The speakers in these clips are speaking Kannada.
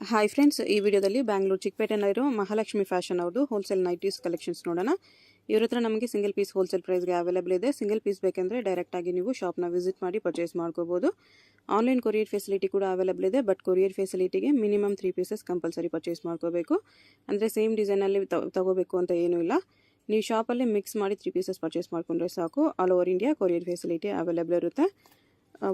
ಹಾಯ್ ಫ್ರೆಂಡ್ಸ್, ಈ ವಿಡಿಯೋದಲ್ಲಿ ಬ್ಯಾಂಗ್ಳೂರು ಚಿಕ್ಕಪೇಟೆನಲ್ಲಿರೋ ಮಹಾಲಕ್ಷ್ಮಿ ಫ್ಯಾಷನ್ ಅವ್ರದ್ದು ಹೋಲ್ಸೇಲ್ ನೈಟೀಸ್ ಕಲೆಕ್ಷನ್ಸ್ ನೋಡೋಣ. ಇವ್ರ ಹತ್ರ ನಮಗೆ ಸಿಂಗಲ್ ಪೀಸ್ ಹೋಲ್ಸೇಲ್ ಪ್ರೈಸ್ಗೆ ಅವೈಲೇಬಲ್ ಇದೆ. ಸಿಂಗಲ್ ಪೀಸ್ ಬೇಕೆಂದರೆ ಡೈರೆಕ್ಟಾಗಿ ನೀವು ಶಾಪ್ನ ವಿಸಿಟ್ ಮಾಡಿ ಪರ್ಚೇಸ್ ಮಾಡ್ಕೋಬೋದು. ಆನ್ಲೈನ್ ಕೊರಿಯರ್ ಫೆಸಿಲಿಟಿ ಕೂಡ ಅವೈಲೇಬಲ್ ಇದೆ. ಬಟ್ ಕೊರಿಯರ್ ಫೆಸಿಲಿಟಿಗೆ ಮಿನಿಮಮ್ 3 ಪೀಸಸ್ ಕಂಪಲ್ಸರಿ ಪರ್ಚೇಸ್ ಮಾಡ್ಕೋಬೇಕು. ಅಂದರೆ ಸೇಮ್ ಡಿಸೈನಲ್ಲಿ ತಗೋಬೇಕು ಅಂತ ಏನೂ ಇಲ್ಲ. ನೀವು ಶಾಪಲ್ಲಿ ಮಿಕ್ಸ್ ಮಾಡಿ 3 ಪೀಸಸ್ ಪರ್ಚೇಸ್ ಮಾಡ್ಕೊಂಡ್ರೆ ಸಾಕು. All over India courier facility available ಇರುತ್ತೆ.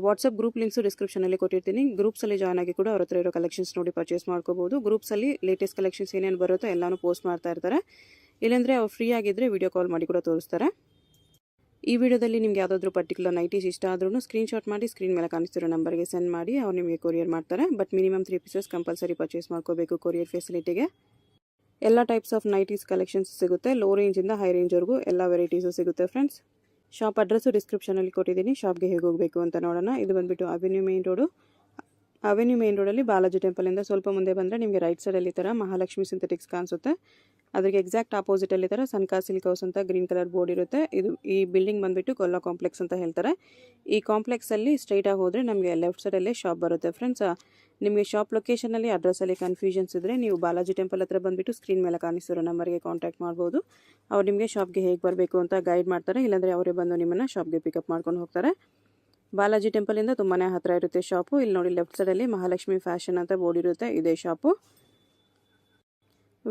ವಾಟ್ಸಪ್ ಗ್ರೂಪ್ ಲಿಂಕ್ಸು ಡಿಸ್ಕ್ರಿಪ್ಷನಲ್ಲಿ ಕೊಟ್ಟಿರ್ತೀನಿ. ಗ್ರೂಪ್ಸಲ್ಲಿ ಜಾಯ್ನ್ ಆಗಿ ಕೂಡ ಅವ್ರ ಹತ್ರ ಇರೋ ಕಲೆಕ್ಷನ್ಸ್ ನೋಡಿ ಪರ್ಚೇಸ್ ಮಾಡ್ಕೋಬೋದು. ಗ್ರೂಪ್ಸಲ್ಲಿ ಲೇಟೆಸ್ಟ್ ಕಲೆಕ್ಷನ್ಸ್ ಏನೇನು ಬರುತ್ತೋ ಎಲ್ಲನೂ ಪೋಸ್ಟ್ ಮಾಡ್ತಾ ಇರ್ತಾರೆ. ಇಲ್ಲಾಂದರೆ ಅವ್ರು ಫ್ರೀ ಆಗಿದ್ದರೆ ವಿಡಿಯೋ ಕಾಲ್ ಮಾಡಿ ಕೂಡ ತೋರಿಸ್ತಾರೆ. ಈ ವಿಡಿಯೋದಲ್ಲಿ ನಿಮ್ಗೆ ಯಾವುದಾದ್ರೂ ಪರ್ಟಿಕ್ಯುಲರ್ ನೈಟೀಸ್ ಇಷ್ಟ ಆದ್ರೂ ಸ್ಕ್ರೀನ್ಶಾಟ್ ಮಾಡಿ ಸ್ಕ್ರೀನ್ ಮೇಲೆ ಕಾಣಿಸ್ತಿರೋ ನಂಬರ್ಗೆ ಸೆಂಡ್ ಮಾಡಿ ಅವ್ರು ನಿಮಗೆ ಕೊರಿಯರ್ ಮಾಡ್ತಾರೆ. But minimum 3 pieces compulsory purchase ಮಾಡ್ಕೋಬೇಕು ಕೊರಿಯರ್ ಫೆಸಿಲಿಟಿಗೆ. ಎಲ್ಲ ಟೈಪ್ಸ್ ಆಫ್ ನೈಟೀಸ್ ಕಲೆಕ್ಷನ್ಸ್ ಸಿಗುತ್ತೆ. ಲೋ ರೇಂಜಿಂದ ಹೈ ರೇಂಜ್ವರೆಗೂ ಎಲ್ಲ ವೆರೈಟೀಸು ಸಿಗುತ್ತೆ ಫ್ರೆಂಡ್ಸ್. ಶಾಪ್ ಅಡ್ರೆಸ್ಸು ಡಿಸ್ಕ್ರಿಪ್ಷನಲ್ಲಿ ಕೊಟ್ಟಿದ್ದೀನಿ. ಶಾಪ್ಗೆ ಹೇಗೆ ಹೋಗಬೇಕು ಅಂತ ನೋಡೋಣ. ಇದು ಬಂದುಬಿಟ್ಟು avenue main road. Avenue main ರೋಡಲ್ಲಿ ಬಾಲಾಜಿ ಟೆಂಪಲಿಂದ ಸ್ವಲ್ಪ ಮುಂದೆ ಬಂದರೆ ನಿಮಗೆ ರೈಟ್ ಸೈಡಲ್ಲಿ ಥರ ಮಹಾಲಕ್ಷ್ಮಿ ಸಿಂಥೆಟಿಕ್ಸ್ ಕಾಣಿಸುತ್ತೆ. ಅದಕ್ಕೆ ಎಕ್ಸಾಕ್ಟ್ ಆಪೋಸಿಟಲ್ಲಿ ಥರ ಸನ್ಕಾ ಸಿಲ್ಕ್ ಹೌಸ್ ಅಂತ ಗ್ರೀನ್ ಕಲರ್ ಬೋರ್ಡ್ ಇರುತ್ತೆ. ಈ ಬಿಲ್ಡಿಂಗ್ ಬಂದುಬಿಟ್ಟು ಕೊಲ್ಲ ಕಾಂಪ್ಲೆಕ್ಸ್ ಅಂತ ಹೇಳ್ತಾರೆ. ಈ ಕಾಂಪ್ಲೆಕ್ಸಲ್ಲಿ ಸ್ಟ್ರೈಟಾಗಿ ಹೋದರೆ ನಮಗೆ ಲೆಫ್ಟ್ ಸೈಡಲ್ಲೇ ಶಾಪ್ ಬರುತ್ತೆ ಫ್ರೆಂಡ್ಸ್. ನಿಮಗೆ ಶಾಪ್ ಲೊಕೇಶನಲ್ಲಿ ಅಡ್ರೆಸ್ಸಲ್ಲಿ ಕನ್ಫ್ಯೂಷನ್ಸ್ ಇದ್ದರೆ ನೀವು ಬಾಲಾಜಿ ಟೆಂಪಲ್ ಹತ್ರ ಬಂದುಬಿಟ್ಟು ಸ್ಕ್ರೀನ್ ಮೇಲೆ ಕಾಣಿಸ್ತಿರೋ ನಂಬರ್ಗೆ ಕಾಂಟ್ಯಾಕ್ಟ್ ಮಾಡ್ಬೋದು. ಅವ್ರು ನಿಮಗೆ ಶಾಪ್ಗೆ ಹೇಗೆ ಬರಬೇಕು ಅಂತ ಗೈಡ್ ಮಾಡ್ತಾರೆ. ಇಲ್ಲಾಂದರೆ ಅವರೇ ಬಂದು ನಿಮ್ಮನ್ನು ಶಾಪ್ಗೆ ಪಿಕಪ್ ಮಾಡ್ಕೊಂಡು ಹೋಗ್ತಾರೆ. ಬಾಲಾಜಿ ಟೆಂಪಲಿಂದ ತುಂಬಾ ಹತ್ತಿರ ಇರುತ್ತೆ ಶಾಪು. ಇಲ್ಲಿ ನೋಡಿ ಲೆಫ್ಟ್ ಸೈಡಲ್ಲಿ ಮಹಾಲಕ್ಷ್ಮಿ ಫ್ಯಾಷನ್ ಅಂತ ಬೋರ್ಡ್ ಇರುತ್ತೆ. ಇದೇ ಶಾಪು.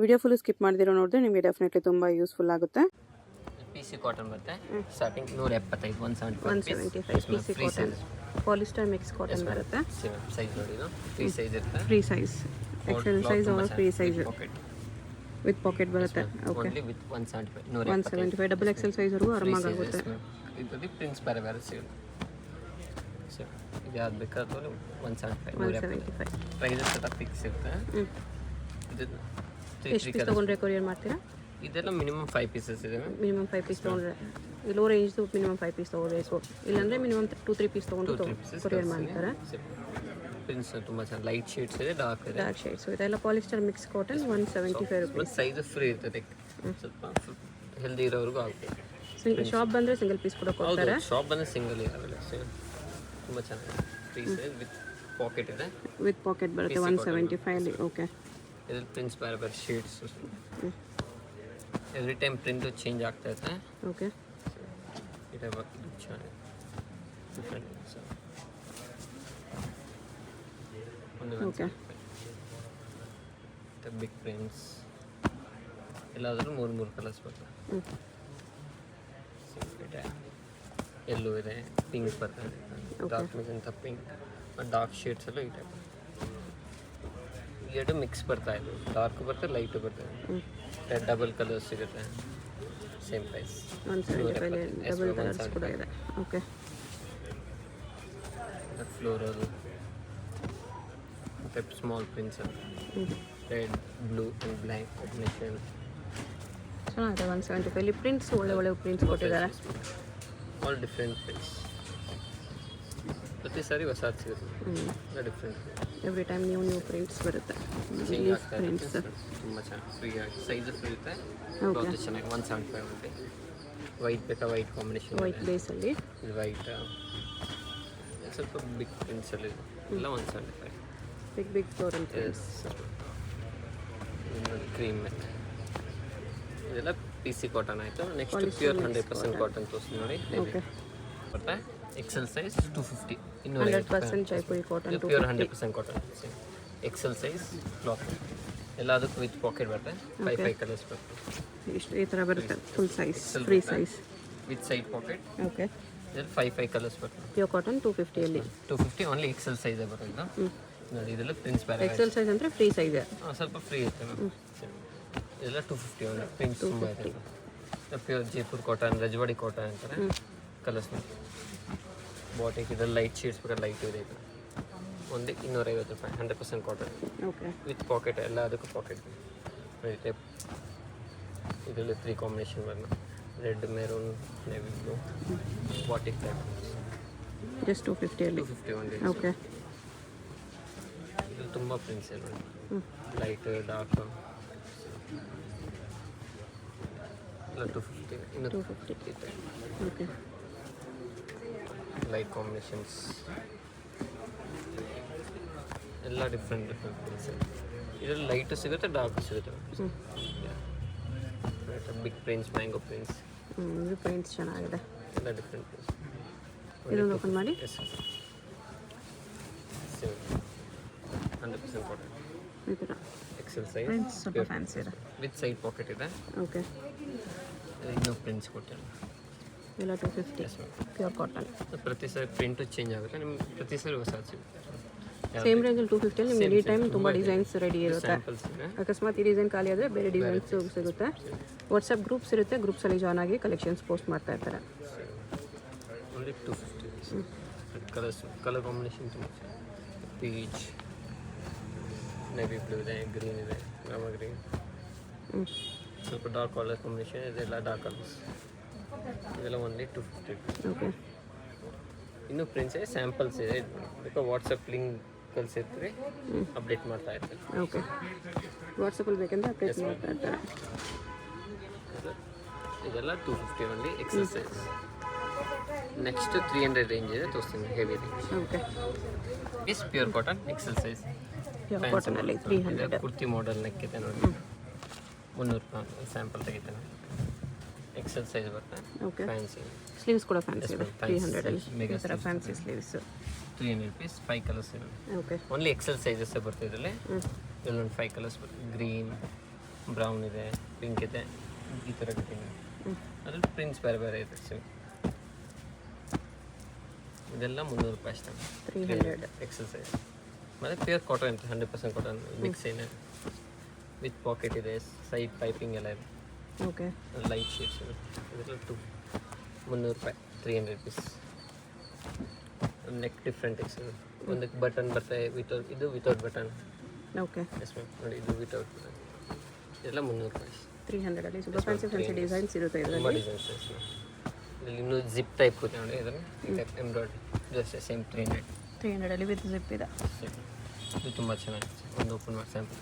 ವಿಡಿಯೋ ಫುಲ್ ಸ್ಕಿಪ್ ಮಾಡಿದಿರೋ ನೋಡಿದ್ರೆ ನಿಮಗೆ ಡೆಫಿನೆಟ್ಲಿ ತುಂಬ ಯೂಸ್ಫುಲ್ ಆಗುತ್ತೆ. PC ಕಾಟನ್ ಬರುತ್ತೆ. Starting 175 175 PC cotton polyester mix cotton ಬರುತ್ತೆ. ಸೈಜ್ ನೋಡಿ ಇದು ಫ್ರೀ ಸೈಜ್ ಇರುತ್ತೆ. Free size XL size or free size with pocket ಬರುತ್ತೆ. Okay, only with 175 175 double XL size ವರೆಗೂ ಆರಾಮಾಗುತ್ತೆ. ಇದು ಪ್ರಿಂಟ್ಸ್ ಬೇರೆ ಬೇರೆ ಸಿಗುತ್ತೆ. ಸೊ ಇದು ಯಾವ್ದು ಬೇಕಾದ್ರೆ 175 ಪ್ರೈಸಸ್ ಎಲ್ಲ ಫಿಕ್ಸ್ ಇರುತ್ತೆ. ಇದು ಎಷ್ಟು ಪೀಸ್ ತೊಗೊಂಡ್ರೆ ಕೊರಿಯರ್ ಮಾಡ್ತೀರಾ? ಇದೆಲ್ಲ ಮಿನಿಮಮ್ 5 ಪೀಸಸ್ ಇದೆ. ಮಿನಿಮಮ್ 5 ಪೀಸ್ ತೊಗೊಂಡ್ರೆ ಲೋ ರೇಂಜ್ದು ಮಿನಿಮಮ್ 5 ಪೀಸ್ ತೊಗೋಬೇಕು. ಇಲ್ಲಾಂದರೆ ಮಿನಿಮಮ್ 2-3 ಪೀಸ್ ತೊಗೊಂಡು ಕೊರಿಯರ್ ಮಾಡ್ತಾರೆ. ಪ್ರಿಂಟ್ಸ್ ತುಂಬ ಚೆನ್ನಾಗಿ ಲೈಟ್ ಶೇಡ್ಸ್ ಇದೆ, ಡಾರ್ಕ್ ಇದೆ. ಡಾರ್ಕ್ ಶೇಡ್ಸ್ ಇದೆಲ್ಲ polyester mix cotton 175 rupees. Size free ಇರ್ತದೆ. ಸ್ವಲ್ಪ ಹೆಲ್ದಿ ಇರೋವರೆಗೂ ಆಗುತ್ತೆ. ಶಾಪ್ ಬಂದರೆ ಸಿಂಗಲ್ ಪೀಸ್ ಕೂಡ ಕೊಡ್ತಾರೆ. ಶಾಪ್ ಬಂದರೆ ಸಿಂಗಲ್ ಇರಲ್ಲ. ತುಂಬ ಚೆನ್ನಾಗಿದೆ. ಫ್ರೀ ಸೈಜ್ ವಿತ್ ಪಾಕೆಟ್ ಇದೆ. ವಿತ್ ಪಾಕೆಟ್ ಬರುತ್ತೆ 175 ಅಲ್ಲಿ. ಓಕೆ, ಇದ್ರಲ್ಲಿ ಪ್ರಿಂಟ್ಸ್ ಬೇರೆ ಬೇರೆ shades. Every time print change ಆಗ್ತಾ ಇರುತ್ತೆ. ಓಕೆ, ಇದು ಚೆನ್ನಾಗಿದೆ. ಓಕೆ, ಬಿಗ್ ಪ್ರಿಂಟ್ಸ್ ಎಲ್ಲಾದರೂ 3 ಕಲರ್ಸ್ ಬರ್ತವೆ. ಎಲ್ಲೋ ಇದೆ, ಪಿಂಕ್ ಬರ್ತದೆ, dark magenta pink, dark shades ಎಲ್ಲ ಈ ಟೈಪ್. ಎರಡು ಮಿಕ್ಸ್ ಬರ್ತಾ ಇದೆ. ಡಾರ್ಕ್ ಬರ್ತದೆ, ಲೈಟು ಬರ್ತದೆ. ಡಬಲ್ ಕಲರ್ಸ್ ಸಿಗುತ್ತೆ. ಸೇಮ್ ಪ್ರೈಸ್ 175 ಡಬಲ್ ಕಲರ್ಸ್ ಕೂಡ ಇದೆ. Okay, floral type small prints, red blue and black combination ಚೆನ್ನಾಗಿದೆ. 175 ಇಲ್ಲಿ ಪ್ರಿಂಟ್ಸ್ ಒಳ್ಳೆ ಪ್ರಿಂಟ್ಸ್ ಕೊಟ್ಟಿದ್ದಾರೆ. All different prints. ಪ್ರತಿ ಸಾರಿ ಹೊಸ ಸಿಗುತ್ತೆ. Different every time new prints ಬರುತ್ತೆ. ಪ್ರಿಂಟ್ಸ್ ತುಂಬ ಚೆನ್ನಾಗಿ ಫ್ರೀ ಆಗಿ ಸೈಜಸ್ ಇರುತ್ತೆ. ಕ್ಲಾತ್ ಚೆನ್ನಾಗಿ 175 ಉಂಟು. ವೈಟ್ ಬೇಕಾ ವೈಟ್ ಕಾಂಬಿನೇಷನ್, ವೈಟ್ ಬೇಸಲ್ಲಿ ಇದು ವೈಟ್ ಸ್ವಲ್ಪ ಬಿಗ್ ಪ್ರಿಂಟ್ಸಲ್ಲಿ ಎಲ್ಲ 175. Big floral prints. ಕ್ರೀಮ್ ಇದೆಲ್ಲ PC ಕಾಟನ್ ಆಯಿತು. ನೆಕ್ಸ್ಟ್ ಪ್ಯೂರ್ 100% ಕಾಟನ್ ತೋರಿಸ್ತೀನಿ ನೋಡಿ. ಓಕೆ, ಬರುತ್ತೆ XL size 250. 100% Jaipuri cotton pure 100% cotton. XL size cloth ಎಲ್ಲದಕ್ಕೂ ವಿತ್ ಪಾಕೆಟ್ ಬರುತ್ತೆ. 5 ಕಲರ್ಸ್ ಬರುತ್ತೆ. ಇಷ್ಟು ಈ ಥರ ಬರುತ್ತೆ. Full size free size with side pocket. Okay, ಇದರಲ್ಲಿ 5 ಕಲರ್ಸ್ ಬರುತ್ತೆ. ಪ್ಯೂರ್ ಕಾಟನ್ 250 ಅಲ್ಲಿ 250 ಓನ್ಲಿ ಎಕ್ಸೆಲ್ ಸೈಜೇ ಬರುತ್ತೆ. ನೋಡಿ ಇದೆಲ್ಲ ಪ್ರಿಂಟ್ಸ್ ಬೇರೆ. ಎಕ್ಸೆಲ್ ಸೈಜ್ ಅಂದರೆ ಫ್ರೀ ಸೈಜ್. ಸ್ವಲ್ಪ ಫ್ರೀ ಇರುತ್ತೆ ಮ್ಯಾಮ್. ಇದೆಲ್ಲ 250 ಓನ್ಲಿ. ಪ್ರಿಂಟ್ಸ್ ತುಂಬ ಇದೆ. ಪ್ಯೂರ್ ಜೈಪುರ್ ಕಾಟನ್, ರಜವಾಡಿ ಕಾಟನ್ ಅಂತಾರೆ. ಕಲರ್ಸ್ ಬಾಟಿಕ್ ಇದರಲ್ಲಿ ಲೈಟ್ ಶೇಡ್ಸ್ ಬೇಕಾದ್ರೆ ಲೈಟ್ ಇದೆ. ಇದು ಒಂದು 250 ರೂಪಾಯಿ 100% ಕಾಟನ್. ಓಕೆ, ವಿತ್ ಪಾಕೆಟ್ ಎಲ್ಲ ಅದಕ್ಕೂ ಪಾಕೆಟ್ ಟೈಪ್. ಇದರಲ್ಲಿ 3 ಕಾಂಬಿನೇಷನ್ ಬರೋಣ. Red, maroon, navy blue, batik type. Just 250 ಅಲ್ಲಿ. 250 ಓನ್ಲಿ. ಓಕೆ, ಇದು ತುಂಬ ಪ್ರಿಂಟ್ಸ್ ಇದೆ. ಲೈಟ್, ಡಾರ್ಕ್ ಎಲ್ಲ 250. ಇನ್ನು 250. Okay, light combinations. ಎಲ್ಲ ಡಿಫ್ರೆಂಟ್ ಪ್ರಿಂಟ್ಸ್. ಇದರಲ್ಲಿ ಲೈಟು ಸಿಗುತ್ತೆ, ಡಾರ್ಕು ಸಿಗುತ್ತೆ. ಬಿಗ್ ಪ್ರಿಂಟ್ಸ್, ಮ್ಯಾಂಗೋ ಪ್ರಿಂಟ್ಸ್, ಇದು ಪ್ರಿಂಟ್ಸ್ ಚೆನ್ನಾಗಿದೆ. ಎಲ್ಲ ಡಿಫ್ರೆಂಟ್ ಪ್ರಿಂಟ್ಸ್. ಇದೊಂದು ಓಪನ್ ಮಾಡಿ. Yes 100% cotton. ಈ ಥರ ಎಕ್ಸೆಲ್ ಸೈಜ್, ಪ್ರಿಂಟ್ಸ್ ಸ್ವಲ್ಪ ಫ್ಯಾನ್ಸಿ ಇದೆ. ವಿತ್ ಸೈಡ್ ಪಾಕೆಟ್ ಇದೆ. ಓಕೆ, ಇನ್ನೂ ಪ್ರಿಂಟ್ಸ್ ಕೊಟ್ಟಿಲ್ಲ. ಎಲ್ಲ 250 ಪ್ಯೂರ್ ಕಾಟನ್. ಪ್ರತಿ ಸರಿ ಪ್ರಿಂಟು ಚೇಂಜ್ ಆಗುತ್ತೆ, ನಿಮ್ಗೆ ಪ್ರತಿ ಸರಿ ಹೊಸ ಸಿಗುತ್ತೆ. ಸೇಮ್ ರೇಂಜಲ್ಲಿ 250 ನಿಮ್ಗೆ ಎನಿ ಟೈಮ್ ತುಂಬ ಡಿಸೈನ್ಸ್ ರೆಡಿ ಇರುತ್ತೆ. ಸ್ಯಾಂಪಲ್ಸ್ ಇದೆ. ಅಕಸ್ಮಾತ್ ಈ ಡಿಸೈನ್ ಖಾಲಿ ಆದರೆ ಬೇರೆ ಡಿಸೈನ್ಸ್ ಸಿಗುತ್ತೆ. ವಾಟ್ಸಪ್ ಗ್ರೂಪ್ಸ್ ಇರುತ್ತೆ, ಗ್ರೂಪ್ಸಲ್ಲಿ ಜಾಯ್ನ್ ಆಗಿ ಕಲೆಕ್ಷನ್ಸ್ ಪೋಸ್ಟ್ ಮಾಡ್ತಾ ಇರ್ತಾರೆ. ಓನ್ಲಿ 250. ಕಲರ್ ಕಾಂಬಿನೇಷನ್ ತುಂಬ ಪೀಚ್, ನೇವಿ ಬ್ಲೂ ಇದೆ, ಗ್ರೀನ್ ಇದೆ, ರಾಮ ಗ್ರೀನ್, ಸ್ವಲ್ಪ ಡಾರ್ಕ್ ಕಲರ್ ಕಾಂಬಿನೇಷನ್ ಇದೆಲ್ಲ ಡಾರ್ಕ್ ಕಲರ್ಸ್. ಇದೆಲ್ಲ ಓನ್ಲಿ 250. ಓಕೆ, ಇನ್ನೂ ಪ್ರಿಂಟ್ಸ್ ಇದೆ, ಸ್ಯಾಂಪಲ್ಸ್ ಇದೆ. ಬೇಕಾ ವಾಟ್ಸಪ್ ಲಿಂಕ್ ಕಳಿಸಿರ್ತೀವಿ, ಅಪ್ಡೇಟ್ ಮಾಡ್ತಾ ಇರ್ತೀವಿ. ಓಕೆ, ವಾಟ್ಸಪ್ಪಲ್ಲಿ ಬೇಕಂದ್ರೆ ಅಪ್ಡೇಟ್ ಮಾಡ್ತಾ ಇರ್ತಾರೆ. ಇದೆಲ್ಲ 250 only XL size. Next 300 range ಇದೆ, ತೋರಿಸ್ತೀನಿ. Heavy range. Okay, is pure cotton XL size. Pure ಕಾಟನಲ್ಲಿ 300. ಕುರ್ತಿ ಮಾಡೆಲ್ ನೆಕ್ಕಿದೆ ನೋಡಿ, 300 ರೂಪಾಯಿ ಸ್ಯಾಂಪಲ್ ತೆಗಿತಾನೆ. ಎಕ್ಸೆಲ್ ಸೈಜ್ ಬರುತ್ತೆ. ಓಕೆ, ಫ್ಯಾನ್ಸಿ ಸ್ಲೀವ್ಸ್ ಕೂಡ ಫ್ಯಾನ್ಸಿ ಇದೆ. 300ಅಲ್ಲಿ ಮೆಗಾ ಈ ಥರ ಫ್ಯಾನ್ಸಿ ಸ್ಲೀವ್ಸ್. 300 ಪೀಸ್, 5 ಕಲರ್ಸ್ ಇದೆ. ಓಕೆ, ಓನ್ಲಿ ಎಕ್ಸೆಲ್ ಸೈಜಸ್ ಬರ್ತದೆ ಇದರಲ್ಲಿ. ಇಲ್ಲೊಂದು 5 ಕಲರ್ಸ್ ಬರ್ತದೆ. ಗ್ರೀನ್, ಬ್ರೌನ್ ಇದೆ, ಪಿಂಕ್ ಇದೆ, ಈ ಥರ ಕಟಿಂಗ್ ಇದೆ. ಅದ್ರಲ್ಲಿ ಪ್ರಿಂಟ್ಸ್ ಬೇರೆ ಬೇರೆ ಇದೆ. ಇದೆಲ್ಲ 300 ರೂಪಾಯಿ ಅಷ್ಟೇ. 300 ಎಕ್ಸೆಲ್ ಸೈಜ್. ಮತ್ತು ಪ್ಯೂರ್ ಕಾಟನ್ ಅಂತ 100% ಕಾಟನ್ ಮಿಕ್ಸ್ ಇದೆ. ವಿತ್ ಪಾಕೆಟ್ ಇದೆ, ಸೈಡ್ ಪೈಪಿಂಗ್ ಎಲ್ಲ ಇದೆ. ಓಕೆ, ಲೈಟ್ ಶೇಡ್ಸ್ ಇದೆ. ಇದೆಲ್ಲ 300 ರೂಪಾಯಿ, 300 ಪೀಸ್. Neck different XL. ಒಂದಕ್ಕೆ ಬಟನ್ ಬರ್ತದೆ, ವಿತೌಟ್, ಇದು without button. Okay, yes ma'am, ನೋಡಿ ಇದು ವಿತೌಟ್ ಬಟನ್. ಇದೆಲ್ಲ 300 ರೂಪಾಯಿ. 300ಅಲ್ಲಿ ಸ್ವಲ್ಪ ಫ್ಯಾನ್ಸಿ ಡಿಸೈನ್ಸ್ ಇರುತ್ತೆ ತುಂಬ ಇದರಲ್ಲಿ. Designs yes ma'am. ಇಲ್ಲಿ ಇನ್ನೂ ಜಿಪ್ ಟೈಪ್ ಕೂತೆ ನೋಡಿ, ಇದನ್ನು ಈ ಟೈಪ್ ಎಂಬ್ರಾಯ್ಡ್ರಿ ಜಸ್ಟ್ ಸೇಮ್ 300ಅಲ್ಲಿ ವಿತ್ ಜಿಪ್ ಇದೆ. ಇದು ತುಂಬ ಚೆನ್ನಾಗಿದೆ. ಒಂದು ಓಪನ್ ಮಾಡಿ ಸ್ಯಾಂಪಲ್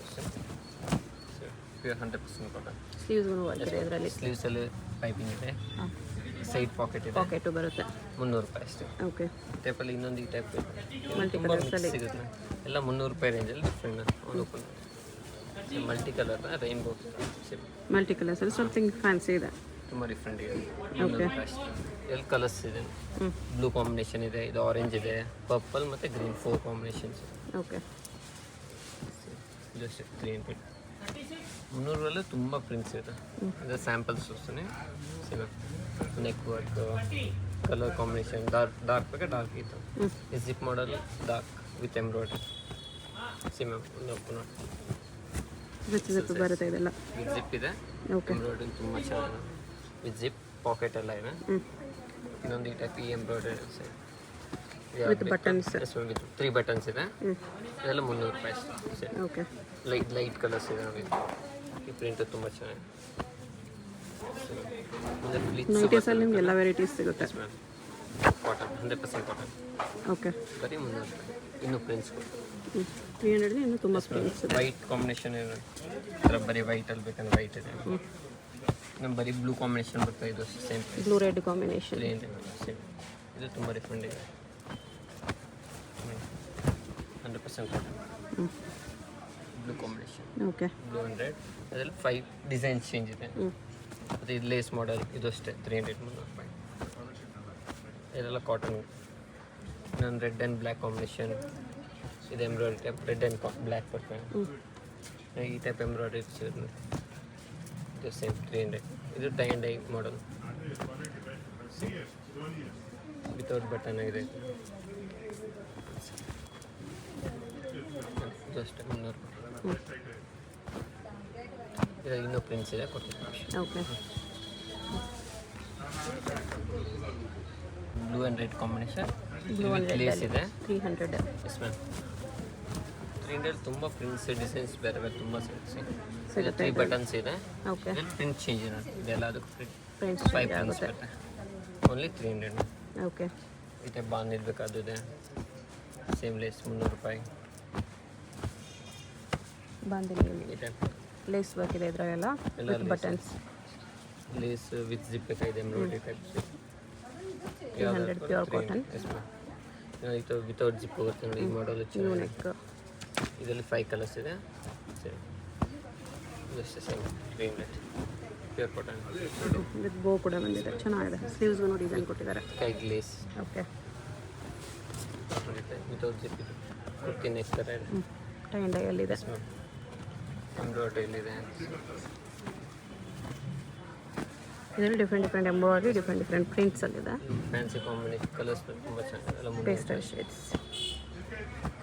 ಪ್ಯೂರ್ 100% ಕಾಟನ್. ಸ್ಲೀವ್ಸ್ಗೂ ವರ್ಕ್ ಇದೆ ಇದರಲ್ಲಿ. ಸ್ಲೀವ್ಸಲ್ಲಿ ಪೈಪಿಂಗ್ ಇದೆ, ಸೈಡ್ ಪಾಕೆಟ್ ಇದೆ. ಪಾಕೆಟು ಬರುತ್ತೆ. 300 ರೂಪಾಯಿ ಅಷ್ಟೇ. ಓಕೆ, ಟೈಪಲ್ಲಿ ಇನ್ನೊಂದು ಈ ಟೈಪ್ ಮಲ್ಟಿ ತುಂಬ ಕಲರ್ಸಲ್ಲಿ ಮಿಕ್ಸ್ ಸಿಗುತ್ತೆ. ಎಲ್ಲ 300 ರೂಪಾಯಿ ರೇಂಜಲ್ಲಿ ಡಿಫ್ರೆಂಟ್. ಒಂದು open multi colour rainbow multi ಕಲರ್ಸಲ್ಲಿ ಸಮಥಿಂಗ್ ಫ್ಯಾನ್ಸಿ ಇದೆ. ತುಂಬ ಡಿಫ್ರೆಂಟ್ ಇದೆ. ಓಕೆ, ಎಲ್ಲಿ ಕಲರ್ಸ್ ಇದೆ, ಬ್ಲೂ ಕಾಂಬಿನೇಷನ್ ಇದೆ, ಇದು ಆರೆಂಜ್ ಇದೆ, ಪರ್ಪಲ್ ಮತ್ತು ಗ್ರೀನ್ 4 ಕಾಂಬಿನೇಷನ್ಸ್. Okay, just 300. 300ರಲ್ಲೂ ತುಂಬ ಪ್ರಿಂಟ್ಸ್ ಇದೆ. ಇದು ಸ್ಯಾಂಪಲ್ಸ್ ತೋರಿಸ್ತಾನೆ. Neck work, colour combination, dark ಬೇಕಾ ಡಾರ್ಕ್ ಇತ್ತು. ಈ zip model dark with embroidery. Ma'am ಒಂದು ಓಪನ್ ವಿತ್ ಜಿಪ್ ಬರುತ್ತೆ ಇದೆಲ್ಲ. ವಿತ್ ಜಿಪ್ ಇದೆ. ಓಕೆ, ಎಂಬ್ರಾಯ್ಡ್ರಿ ತುಂಬ ಚೆನ್ನಾಗಿದೆ. ವಿತ್ ಜಿಪ್ ಪಾಕೆಟ್ ಎಲ್ಲ ಇದೆ. ಇನ್ನೊಂದು ಈ ಟೈಪ್ ಈ embroidery with buttons. With 3 buttons ಇದೆ. ಇದೆಲ್ಲ 300 ರೂಪಾಯಿ ಅಷ್ಟೇ. ಓಕೆ, ಲೈಟ್ ಕಲರ್ಸ್ ಇದೆ ನೋಡಿ. ಈ ಪ್ರಿಂಟ್ ತುಂಬ ಚೆನ್ನಾಗಿದೆ. ನೈಟೀಸಲ್ಲಿ ನಿಮ್ಗೆ ಎಲ್ಲ ವೆರೈಟೀಸ್ ಸಿಗುತ್ತೆ. Cotton 100% cotton. ಓಕೆ, ಬರೀ 300 ರೂಪಾಯಿ. ಇನ್ನೂ ಪ್ರಿಂಟ್ಸ್ 300 ಇನ್ನೂ ತುಂಬ ಪ್ರಿಂಟ್ಸ್ ಇದೆ. ವೈಟ್ ಕಾಂಬಿನೇಷನ್ ಇದೆ. ಥರ ಬರೀ ವೈಟಲ್ಲಿ ಬೇಕಂದ್ರೆ ವೈಟ್ ಇದೆ. ನಮ್ಮ ಬರೀ ಬ್ಲೂ ಕಾಂಬಿನೇಷನ್ ಬರ್ತದೆ. ಇದು same blue red combination. Same. ಇದು ತುಂಬ ಡಿಫ್ರೆಂಟ್ ಇದೆ. 100% cotton. Blue combination. Okay, blue and red. ಅದರಲ್ಲಿ 5 ಡಿಸೈನ್ಸ್ ಚೇಂಜ್ ಇದೆ. ಮತ್ತು ಇದು ಲೇಸ್ ಮಾಡೆಲ್, ಇದು ಅಷ್ಟೇ 300 ರೂಪಾಯಿ. ಇದೆಲ್ಲ ಕಾಟನ್. ಇನ್ನೊಂದು ರೆಡ್ ಆ್ಯಂಡ್ ಬ್ಲ್ಯಾಕ್ ಕಾಂಬಿನೇಷನ್ ಇದು embroidery type. Red and black ಬರ್ತದೆ. ಈ ಟೈಪ್ ಎಂಬ್ರಾಯ್ಡ್ರಿ ಸಿಗುತ್ತೆ. ಇದು ಸೇಮ್ 300. ಇದು tie and dye model without button ಆಗಿದೆ. ಇದು ಅಷ್ಟೇ 300 ರೂಪಾಯಿ. ಇದು ಇನ್ನೂ ಪ್ರಿಂಟ್ಸ್ ಇದೆ, ಕೊಡ್ತೀನಿ. Okay, blue and red combination. Blue and lace ಇದೆ. 300. Yes ma'am. 300 ತುಂಬ ಪ್ರಿಂಟ್ಸ್ ಡಿಸೈನ್ಸ್ ಬೇರೆ ಬೇರೆ ತುಂಬ ಸಿಗುತ್ತೆ. 3 ಬಟನ್ಸ್ ಇದೆ. ಓಕೆ, ಇದರಲ್ಲಿ ಪ್ರಿಂಟ್ ಚೇಂಜ್ ಇದೆ. ಇದೆಲ್ಲ ಅದಕ್ಕೆ ಪ್ರಿಂಟ್ಸ್ 5 ಪ್ರಿಂಟ್ಸ್ ಆಗುತ್ತೆ. ಬರುತ್ತೆ. ಓನ್ಲಿ 300. ಓಕೆ, ಈ ಟೈಪ್ ಬಾಂದ್ ಇರಬೇಕಾದ್ದು ಇದೆ. ಸೇಮ್ ಲೇಸ್ 300 ರೂಪಾಯಿ. ಬಾಂದಿನಿಯಲ್ಲಿ ಈ ಟೈಪ್ ಲೇಸ್ ವರ್ಕ್ ಇದೆ ಇದರಲ್ಲೆಲ್ಲ with buttons. Lace with zip ಬೇಕಾಗಿದೆ, embroidery type. 300 pure cotton. Yes ma'am. ಇದು ವಿತೌಟ್ ಜಿಪ್ ಬರುತ್ತೆ ನೋಡಿ. ಈ ಮಾಡಲ್ ನ್ಯೂ ನೆಕ್. ಇದರಲ್ಲಿ 5 ಕಲರ್ಸ್ ಇದೆ. ಸರಿ, just same green red pure cotton with ಬೋ ಕೂಡ ಬಂದಿದೆ, ಚೆನ್ನಾಗಿದೆ. ಸ್ಲೀವ್ಸ್ಗೂ ನೋಡಿ ಡಿಸೈನ್ ಕೊಟ್ಟಿದ್ದಾರೆ. ಕೈ ಗ್ಲೇಸ್ ಓಕೆ, ವಿತೌಟ್ ಜಿಪ್ ಇದು ಕುರ್ತಿ ನೆಕ್ ಥರ ಇದೆ. ಟೈ ಆ್ಯಂಡ್ ಡೈ ಅಲ್ಲಿದೆ. ಎಂಬ್ರಾಯ್ಡ್ರಿಲಿದೆ. ಇದರಲ್ಲಿ ಡಿಫ್ರೆಂಟ್ ಎಂಬ್ರಾಯ್ಡ್ರಿ, ಡಿಫ್ರೆಂಟ್ ಪ್ರಿಂಟ್ಸ್ ಅಲ್ಲಿದೆ. ಫ್ಯಾನ್ಸಿ ಕಾಂಬಿನೇಷನ್ ಕಲರ್ಸ್ ತುಂಬ ಚೆನ್ನಾಗಿದೆ. ಎಲ್ಲ ಪೇಸ್ಟಲ್ ಶೇಡ್ಸ್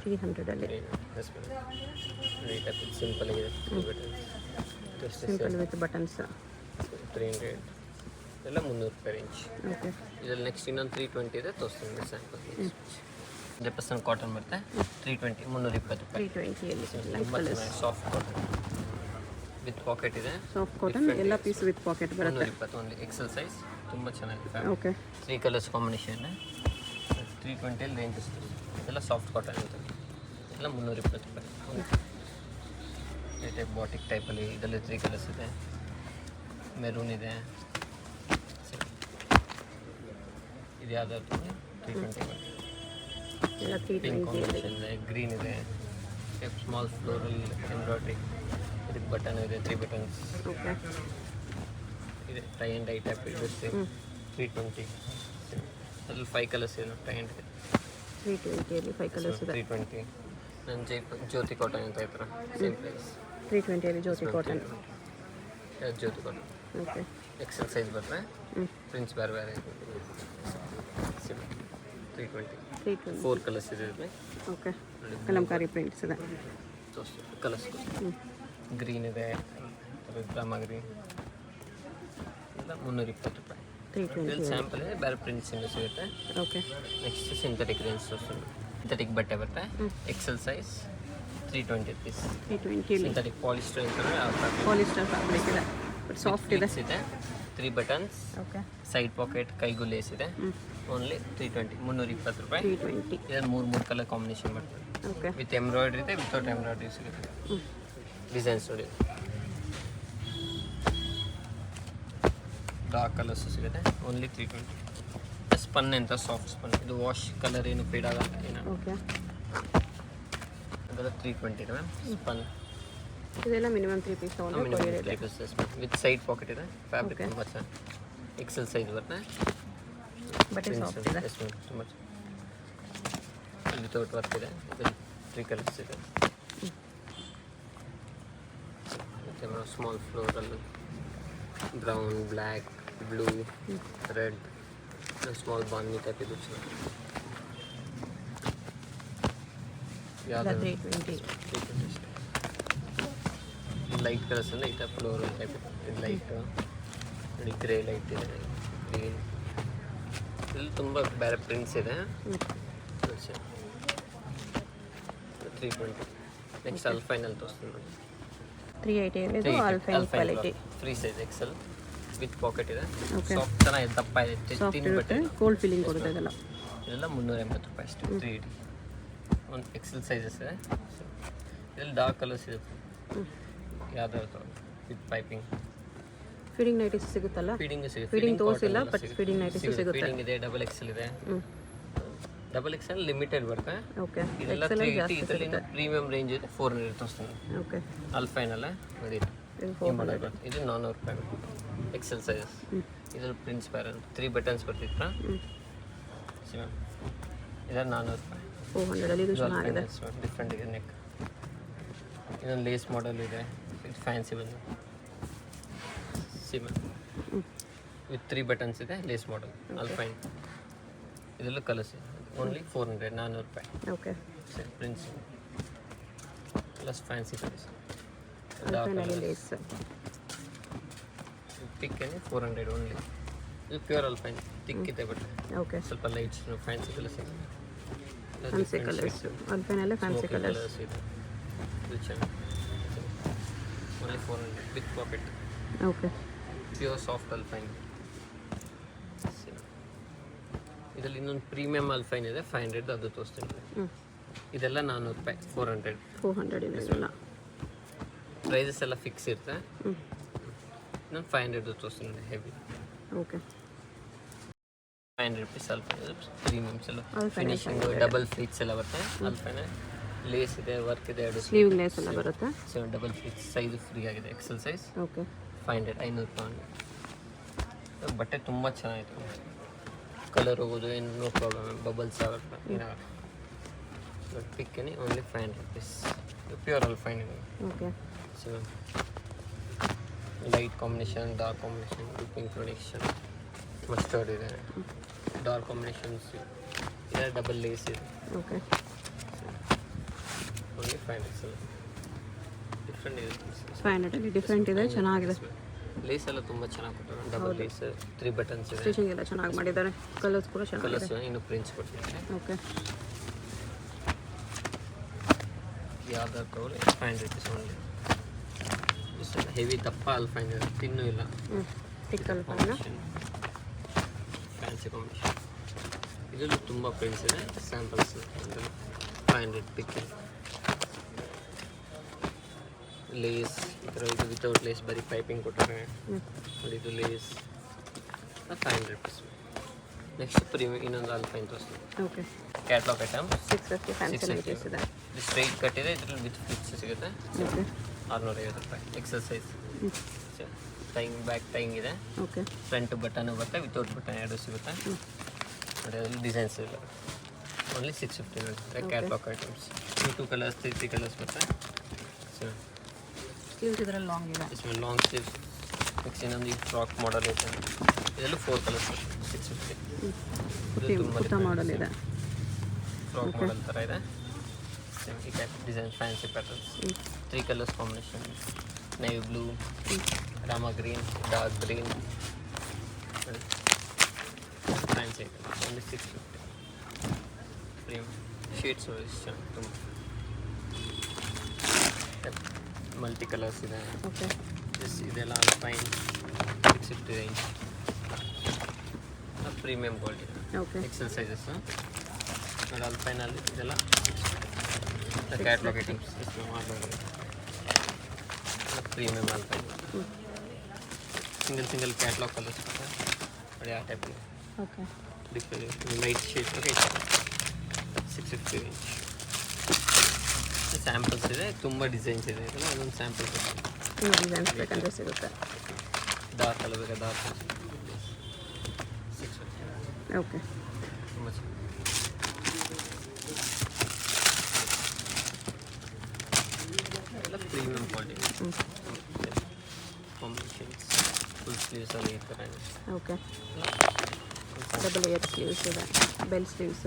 300 ಅಲ್ಲಿ. ಸಿಂಪಲ್ ಆಗಿದೆ. ಸಿಂಪಲ್ ವಿತ್ ಬಟನ್ಸ್ 300 ಎಲ್ಲ 300 ರೂಪಾಯಿ ರೇಂಜ್. ಓಕೆ, ಇದರಲ್ಲಿ ನೆಕ್ಸ್ಟ್ ಇನ್ನೊಂದು 320 ಇದೆ, ತೋರಿಸ್ತೀನಿ ಸ್ಯಾಂಪಲ್. 100% ಕಾಟನ್ ಬರುತ್ತೆ. 320 320 ರೂಪಾಯಿ. 320 ಅಲ್ಲಿ ತುಂಬ ಚೆನ್ನಾಗಿ ಸಾಫ್ಟ್ ಕಾಟನ್ ವಿತ್ ಪಾಕೆಟ್ ಇದೆ. ಸಾಫ್ಟ್ ಕಾಟನ್ ಎಲ್ಲ ಪೀಸ್ ವಿತ್ ಪಾಕೆಟ್ ಬರುತ್ತೆ. 320 ಒಂದು ಎಕ್ಸೆಲ್ ಸೈಜ್, ತುಂಬ ಚೆನ್ನಾಗಿದೆ. ಓಕೆ, 3 ಕಲರ್ಸ್ ಕಾಂಬಿನೇಷನ್ 320 ಅಲ್ಲಿ ರೇಂಜ್ ಅಷ್ಟು. ಇದೆಲ್ಲ ಸಾಫ್ಟ್ ಕಾಟನ್ ಅಂತ, ಎಲ್ಲ 320 ರೂಪಾಯಿ. ಈ ಟೈಪ್ ಬಾಟಿಕ್ ಟೈಪಲ್ಲಿ ಇದರಲ್ಲಿ 3 ಕಲರ್ಸ್ ಇದೆ. ಮೆರೂನ್ ಇದೆ, ಇದು ಯಾವ್ದಾದ್ರು 320. ಎಲ್ಲ ಪಿಂಕ್ 320 ಕಾಂಬಿನೇಷನ್ ಇದೆ, ಗ್ರೀನ್ ಇದೆ, ಸ್ಮಾಲ್ ಫ್ಲೋರಲ್ ಎಂಬ್ರಾಯ್ಡ್ರಿ, ಇದಕ್ಕೆ ಬಟನ್ ಇದೆ, 3 ಬಟನ್ಸ್ ಓಕೆ, ಇದೆ. ಟೈ ಆ್ಯಂಡ್ ಡೈ ಟೈಪ್ ಇದೆ, 320. ಅದ್ರಲ್ಲಿ 5 ಕಲರ್ಸ್ ಇದೆ. ಟೈ ಆ್ಯಂಡ್ 320 ಅಲ್ಲಿ 5 ಕಲರ್ಸ್ ಇದೆ. 320. ನನ್ನ ಜ್ಯೋತಿ ಕಾಟನ್ ಅಂತ ಇರ್ತಾರೆ, ಸೇಮ್ ಪ್ರೈಸ್. 320 ಅಲ್ಲಿ Jyothi cotton. Jyothi cotton okay, XL size ಬರ್ತದೆ. ಪ್ರಿಂಟ್ಸ್ ಬೇರೆ ಬೇರೆ 320. 4 ಕಲರ್ಸ್ ಇದೆ ಇದರಲ್ಲಿ. ಓಕೆ, ಕಲಂಕಾರಿ ಪ್ರಿಂಟ್ಸ್ ಇದೆ. ಕಲರ್ಸ್ ಗ್ರೀನ್ ಇದೆ, ಡ್ರಾಮಾ ಗ್ರೀನ್, ಎಲ್ಲ 320 ರೂಪಾಯಿ. 320 ಇದರಲ್ಲಿ ಸ್ಯಾಂಪಲ್ ಇದೆ, ಬೇರೆ ಪ್ರಿಂಟ್ಸ್ ಇನ್ನೂ ಸಿಗುತ್ತೆ. ಓಕೆ, ನೆಕ್ಸ್ಟ್ ಸಿಂಥೆಟಿಕ್ ರೇಂಜ್ ತೋರಿಸ್ತೀನಿ. ಸಿಂಥೆಟಿಕ್ ಬಟ್ಟೆ ಬರುತ್ತೆ, ಎಕ್ಸೆಲ್ ಸೈಜ್ 320 ರುಪೀಸ್. 320 ಅಲ್ಲಿ ಸಿಂಥೆಟಿಕ್ ಪಾಲಿಸ್ಟರ್ ಅಂತಂದರೆ ಪಾಲಿಸ್ಟರ್ ಫ್ಯಾಬ್ರಿಕ್ ಇದೆ, ಬಟ್ ಸಾಫ್ಟ್ ಇದೆ. ಇದೆ. 3 ಬಟನ್ಸ್, ಓಕೆ, ಸೈಡ್ ಪಾಕೆಟ್, ಕೈಗೂ ಲೇಸ್ ಇದೆ. ಓನ್ಲಿ 320 320 ರೂಪಾಯಿ. 320. ಇದರಲ್ಲಿ 3 ಕಲರ್ ಕಾಂಬಿನೇಷನ್ ಬರ್ತದೆ. ಓಕೆ, ವಿತ್ ಎಂಬ್ರಾಯ್ಡ್ರಿ ಇದೆ, ವಿತೌಟ್ ಎಂಬ್ರಾಯ್ಡ್ರಿ ಸಿಗುತ್ತೆ. ಡಿಸೈನ್ಸ್ ನೋಡಿ, ಡಾರ್ಕ್ ಕಲರ್ಸ್ ಸಿಗುತ್ತೆ. ಓನ್ಲಿ 320. ಸ್ಪನ್ ಅಂತ ಸಾಫ್ಟ್ ಸ್ಪನ್, ಇದು ವಾಶ್ ಕಲರ್ ಏನು ಫೇಡ್ ಆಗಲ್ಲ ಏನು. ಓಕೆ, ಅದೆಲ್ಲ 320 ಇದೆ ಮ್ಯಾಮ್. ಸ್ಪನ್ ಇದೆಲ್ಲ ಮಿನಿಮಮ್ 3 ಪೀಸ್ ತೊಗೊಂಡ್ರೆ ವಿತ್ ಸೈಡ್ ಪಾಕೆಟ್ ಇದೆ. ಫ್ಯಾಬ್ರಿಕ್ ತುಂಬ ಚೆನ್ನಾಗಿ ಎಕ್ಸೆಲ್ ಸೈಜ್ ಬರುತ್ತೆ. ಬಟ್ಟೆ ಸಾಫ್ಟ್ ಇದೆ. ತುಂಬ ವಿತೌಟ್ ವರ್ಕ್ ಇದೆ. ಇದರಲ್ಲಿ 3 ಕಲರ್ಸ್ ಇದೆ. ಮತ್ತು ಸ್ಮಾಲ್ ಫ್ಲೋರಲ್ಲಿ brown, black, blue, red, small ಬಾಂದಿ ಟೈಪ್ ಇದು ಯಾವುದು 320. ಲೈಟ್ ಕಲರ್ಸ್ ಅಂದರೆ ಈ ಟೈಪ್ ಫ್ಲೋರಲ್ ಟೈಪ್ ಇದು ಲೈಟ್ ನೋಡಿ, ಗ್ರೇ ಲೈಟ್ ಇದೆ, ಗ್ರೀನ್, ಇಲ್ಲಿ ತುಂಬ ಬೇರೆ ಪ್ರಿಂಟ್ಸ್ ಇದೆ. 320. ನೆಕ್ಸ್ಟ್ ಅಲ್ಫೈನಲ್ಲಿ ತೋರಿಸ್ತೀನಿ ನೋಡಿ. 380 ಅಲ್ಲಿ ಇದು Alpine quality. Free size Excel with packet ಇದೆ. ಓಕೆ, ಸಾಫ್ಟ್ ಚೆನ್ನಾಗಿದೆ, ದಪ್ಪ ಇದೆ, ಸಾಫ್ಟ್ ತಿನ್ ಇರುತ್ತೆ, ಬಟ್ಟೆ. ಕೋಲ್ಡ್ ಫೀಲಿಂಗ್ ಕೊಡುತ್ತೆ ಇದೆಲ್ಲ. ಇದೆಲ್ಲ 380 ರೂಪಾಯಿ ಅಷ್ಟು. 380 ಒಂದು ಎಕ್ಸೆಲ್ ಸೈಜಸ್ ಇದೆ. ಇದರಲ್ಲಿ ಡಾರ್ಕ್ ಕಲರ್ಸ್ ಇರುತ್ತೆ, ಯಾವ್ದಾದ್ರು ವಿತ್ ಪೈಪಿಂಗ್. ಫೀಡಿಂಗ್ ನೈಟೀಸ್ ಸಿಗುತ್ತಲ್ಲ? ಫೀಡಿಂಗ್ ಸಿಗುತ್ತೆ. ಫೀಡಿಂಗ್ ತೋರಿಸಿಲ್ಲ, ಬಟ್ ಫೀಡಿಂಗ್ ನೈಟೀಸ್ ಸಿಗುತ್ತೆ. ಫೀಡಿಂಗ್ ಇದೆ, ಡಬಲ್ ಎಕ್ಸೆಲ್ ಇದೆ. ಡಬಲ್ ಎಕ್ಸೆಲ್ ಲಿಮಿಟೆಡ್ ಬರುತ್ತೆ. ಓಕೆ, ಇದೆಲ್ಲ 380. ಇದರಲ್ಲಿ ಪ್ರೀಮಿಯಂ ರೇಂಜ್ ಇದೆ, 400 ತೋರಿಸ್ತೀನಿ. ಓಕೆ, ಅಲ್ಫೈನಲ್ಲ ನೋಡಿ, ಇದು 400. ಇದು 400 ರೂಪಾಯಿ ಎಕ್ಸೆಲ್ ಸೈಜಸ್. ಇದ್ರಲ್ಲಿ ಪ್ರಿಂಟ್ಸ್ ಬೇರೆ 3 ಬಟನ್ಸ್ ಬರ್ತಿತ್ತು. ಇದರ 400 ರೂಪಾಯಿ. 400 ಅಲ್ಲಿ ಇದು ಚೆನ್ನಾಗಿದೆ. ಡಿಫ್ರೆಂಟ್ ಇದೆ ನೆಕ್. ಇದೊಂದು ಲೇಸ್ ಮಾಡೆಲ್ ಇದೆ, ಇದು ಫ್ಯಾನ್ಸಿ ಬಂದು ಸಿಮ್ ವಿತ್ 3 ಬಟನ್ಸ್ ಇದೆ, ಲೇಸ್ ಮಾಡೆಲ್ ಅಲ್ಫೈನ್. ಇದೆಲ್ಲ ಕಲರ್ಸ್ ಇದೆ. ಓನ್ಲಿ 400 400 ರೂಪಾಯಿ. Okay, prints plus fancy colours. ಅಲ್ಫೈನಲ್ಲಿ ಲೇಸ್ ತಿಕ್ ಏನೇ 400 ಓನ್ಲಿ. ಇದು ಪ್ಯೂರ್ ಅಲ್ಫೈನ್, ತಿಕ್ ಇದೆ ಬಟ್ ಓಕೆ, ಸ್ವಲ್ಪ ಲೈಟ್ಸ್ ಫ್ಯಾನ್ಸಿ ಕಲರ್ಸ್ ಇದೆ. ಫ್ಯಾನ್ಸಿ ಕಲರ್ಸ್ ಅಲ್ಫೈನಲ್ಲೇ ಫ್ಯಾನ್ಸಿ ಕಲರ್ಸ್ ಇದೆ. ಇದು ಚೆನ್ನಾಗಿ only 400 with pocket. Okay, pure soft alpine. ಇದರಲ್ಲಿ ಇನ್ನೊಂದು ಪ್ರೀಮಿಯಂ ಅಲ್ಫೈನ್ ಇದೆ, 500, ಅದು ತೋರಿಸ್ತೀನಿ. ಇದೆಲ್ಲ 400 ರೂಪಾಯಿ. 400 ಇದೆಲ್ಲ ಪ್ರೈಸಸ್ ಎಲ್ಲ ಫಿಕ್ಸ್ ಇರುತ್ತೆ. ನಾನು 500 ತೋರಿಸ್ತೀನಿ heavy. Okay, 500 rupees Alpine premiums ಎಲ್ಲ ಅಲ್ಫೈನ್ ಫಿನಿಶಿಂಗ್ ಡಬಲ್ ಫ್ಲೀಟ್ಸ್ ಎಲ್ಲ ಬರುತ್ತೆ. ಅಲ್ಫೈನ್ ಲೇಸ್ ಇದೆ, ವರ್ಕ್ ಇದೆ, ಎರಡು ಸ್ಲೀವ್ ಲೇಸ್ ಎಲ್ಲ ಬರುತ್ತೆ. 766 ಸೈಜ್ ಫ್ರೀ ಆಗಿದೆ, ಎಕ್ಸೆಲ್ ಸೈಜ್. Okay 500 500 pound. ಬಟ್ಟೆ ತುಂಬ ಚೆನ್ನಾಗಿತ್ತು, ಕಲರ್ ಹೋಗೋದು ಏನು ನೋ ಪ್ರಾಬ್ಲಮ್, ಬಬಲ್ಸ್ ಆಗುತ್ತೆ ಏನಾಗುತ್ತೆ. ಬಟ್ ಪಿಕ್ಕನಿ only 500 rupees, pure all 500. Okay so light combination, dark combination, pink production, mustard ಇದೆ, ಡಾರ್ಕ್ ಕಾಂಬಿನೇಷನ್ಸ್ ಇದೆ, ಡಬಲ್ ಲೇಸ್ ಇದೆ. Okay only 500. ಡಿಫ್ರೆಂಟ್ ಇದೆ, 500 ಡಿಫ್ರೆಂಟ್ ಇದೆ, ಚೆನ್ನಾಗಿದೆ. ಲೇಸ್ ಎಲ್ಲ ತುಂಬ ಚೆನ್ನಾಗಿ ಕೊಟ್ಟಿದ್ದಾರೆ, ಡಬಲ್ ಲೇಸ್, 3 ಬಟನ್ಸ್ ಇದೆ, ಸ್ಟಿಚಿಂಗ್ ಎಲ್ಲ ಚೆನ್ನಾಗಿ ಮಾಡಿದ್ದಾರೆ, ಕಲರ್ಸ್ ಕೂಡ ಚೆನ್ನಾಗಿದೆ. ಕಲರ್ಸ್ ಇನ್ನು ಪ್ರಿಂಟ್ಸ್ ಕೊಟ್ಟಿದ್ದಾರೆ. ಓಕೆ ಯಾವ್ದಾದ್ರು ತಗೊಳ್ಳಿ 500 ರುಪೀಸ್ ಓನ್ಲಿ. ಹೆವಿ ದಪ್ಪ ಅಲ್ಲಿ 500, ತಿನ್ನೂ ಇಲ್ಲ. ಟಿಕ್ಕಲ್ ಫ್ಯಾನ್ಸಿ ಕಾಂಬಿನೇಷನ್. ಇದರಲ್ಲೂ ತುಂಬ ಪ್ರಿಂಟ್ಸ್ ಇದೆ, ಸ್ಯಾಂಪಲ್ಸ್ 500 ಪಿಕ್. ಲೇಸ್ ಈ ಥರ ಇದು ವಿತೌಟ್ ಲೇಸ್, ಬರೀ ಪೈಪಿಂಗ್ ಕೊಟ್ಟಿದ್ದಾರೆ. ನೋಡಿ ಇದು ಲೇಸ್ 500 ರುಪೀಸ್. ನೆಕ್ಸ್ಟ್ ಪ್ರೀಮಿಯಮ್ ಇನ್ನೊಂದು ಅಲ್ಫೈನ್ ತೋರಿಸ್ತೀನಿ. Okay catalogue item 650 fancy nighties ಇದೆ. ಇದು ಸ್ಟ್ರೈಟ್ ಕಟ್ ಇದೆ, ಇದರಲ್ಲಿ ವಿತ್ ಫಿಕ್ಸ್ ಸಿಗುತ್ತೆ, ಓಕೆ 650 ರೂಪಾಯಿ. XL size. Tying back tying ಇದೆ, ಓಕೆ ಫ್ರಂಟ್ ಬಟನ್ ಬರುತ್ತೆ, ವಿತೌಟ್ ಬಟನ್ ಎರಡು ಸಿಗುತ್ತೆ. ನೋಡಿ ಅದರಲ್ಲಿ ಡಿಸೈನ್ಸ್ ಇಲ್ಲ, ಓನ್ಲಿ 650 ಬರುತ್ತೆ. ಕ್ಯಾಟ್ಲಾಗ್ ಐಟಮ್ಸ್ 2 ಕಲರ್ಸ್ 3 ಕಲರ್ಸ್ ಬರುತ್ತೆ. ಸೊ ಸ್ಲೀವ್ಸ್ ಇದರಲ್ಲಿ ಲಾಂಗ್ ಇದೆ. इसमें लॉन्ग स्लीव ನೆಕ್ಸ್ಟ್ ಇನ್ನೊಂದು ಈ ಫ್ರಾಕ್ ಮಾಡಲ್ ಐತೆ, ಇದರಲ್ಲೂ 4 ಕಲರ್ಸ್ 650. ಕುರ್ತಾ ಮಾಡಲ್ ಇದೆ, ಫ್ರಾಕ್ ಮಾಡಲ್ ಥರ ಇದೆ. ಸೇಮ್ ಈ type design, fancy patterns, 3 colours combination, navy blue, ರಾಮ green, dark green, fancy only 650. ಪ್ರೀಮ್ ಶೀಟ್ಸ್ ಇಷ್ಟ ತುಂಬ, ಮಲ್ಟಿ ಕಲರ್ಸ್ ಇದೆ. ಓಕೆ ಇದೆಲ್ಲ fine 650 range, premium quality, okay XL sizes. ನೋಡಿ ಅಲ್ಪೈನಲ್ಲಿ ಇದೆಲ್ಲ ಕ್ಯಾಟ್ಲಾಗ್ ಐಟಮ್ಸ್ ಮಾಡಬಹುದು, premium alpine. Single catalogue colours ನೋಡಿ ಆ type okay different light shades 650 range. Samples ಇದೆ, ತುಂಬ ಡಿಸೈನ್ಸ್ ಇದೆ, ಇದೆಲ್ಲ ಒಂದೊಂದು ಸ್ಯಾಂಪಲ್ಸ್ ಇದೆ. ಇನ್ನೂ ಡಿಸೈನ್ಸ್ ಬೇಕಂದ್ರೆ ಸಿಗುತ್ತೆ. ಡಾರ್ಕ್ ಕಲರ್ ಬೇಕಾ ಡಾರ್ಕ್ 650. ಓಕೆ ತುಂಬ ಎಲ್ಲ premium quality combinations. Full sleeves ಅಲ್ಲಿ ಈ ಥರ ಇದೆ. ಓಕೆ ಡಬಲ್ ಏರ್ ಸ್ಲೀವ್ಸ್ ಇದೆ, ಬೆಲ್ ಸ್ಲೀವ್ಸ್,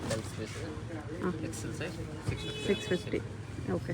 ಬೆಲ್ ಸ್ಲೀವ್ಸ್ ಇದೆ, ಎಕ್ಸೆಲ್ ಸೈಜ್ 650. 650. ಓಕೆ